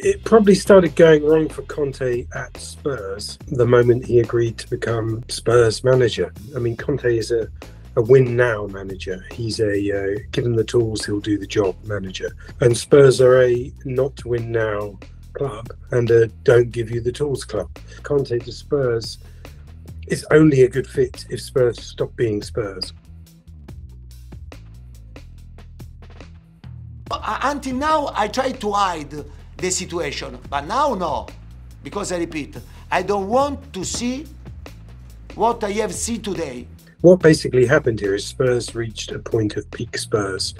It probably started going wrong for Conte at Spurs the moment he agreed to become Spurs manager. I mean, Conte is a win now manager. He's a given the tools, he'll do the job manager. And Spurs are a not to win now club and a don't give you the tools club. Conte to Spurs is only a good fit if Spurs stop being Spurs. Until now, I tried to hide the situation, but now no, because I repeat, I don't want to see what I have seen today. What basically happened here is Spurs reached a point of peak Spurs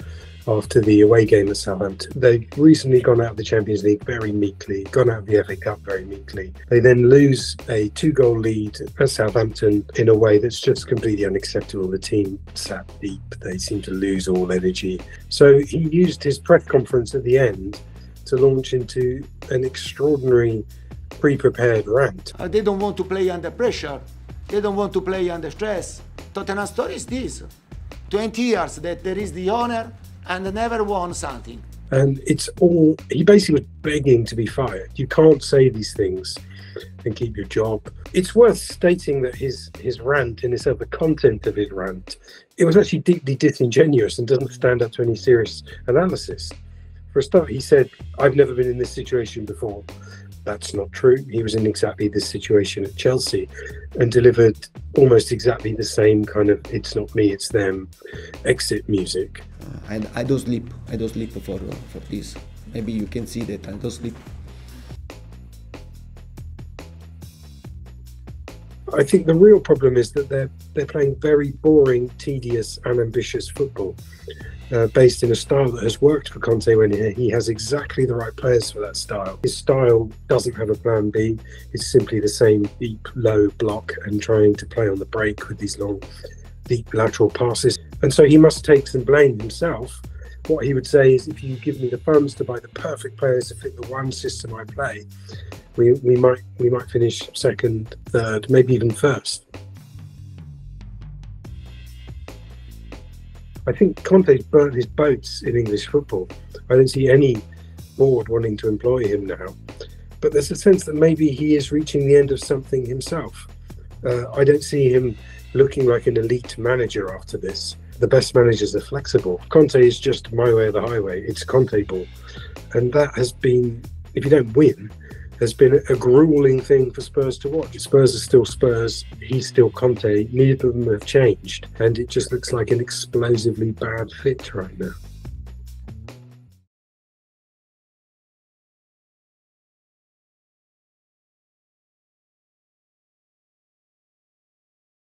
after the away game at Southampton. They've recently gone out of the Champions League very meekly, gone out of the FA Cup very meekly. They then lose a 2-goal lead at Southampton in a way that's just completely unacceptable. The team sat deep, they seem to lose all energy. So he used his press conference at the end to launch into an extraordinary pre-prepared rant. They don't want to play under pressure. They don't want to play under stress. Tottenham story is this. 20 years that there is the owner and never won something. And it's all, he basically was begging to be fired. You can't say these things and keep your job. It's worth stating that his rant in itself, the content of his rant, it was actually deeply disingenuous and doesn't stand up to any serious analysis. For a start, he said, I've never been in this situation before. That's not true. He was in exactly this situation at Chelsea and delivered almost exactly the same kind of it's not me, it's them exit music. I don't sleep. I don't sleep for this. Maybe you can see that I don't sleep. I think the real problem is that they're playing very boring, tedious, unambitious football, based in a style that has worked for Conte when he has exactly the right players for that style. His style doesn't have a plan B. It's simply the same deep, low block and trying to play on the break with these long, deep lateral passes. And so he must take some blame himself. What he would say is, if you give me the funds to buy the perfect players to fit the one system I play, we might finish second, third, maybe even first. I think Conte's burnt his boats in English football. I don't see any board wanting to employ him now. But there's a sense that maybe he is reaching the end of something himself. I don't see him looking like an elite manager after this. The best managers are flexible. Conte is just my way or the highway. It's Conte ball. And that has been, if you don't win, has been a grueling thing for Spurs to watch. Spurs are still Spurs, he's still Conte, neither of them have changed, and it just looks like an explosively bad fit right now.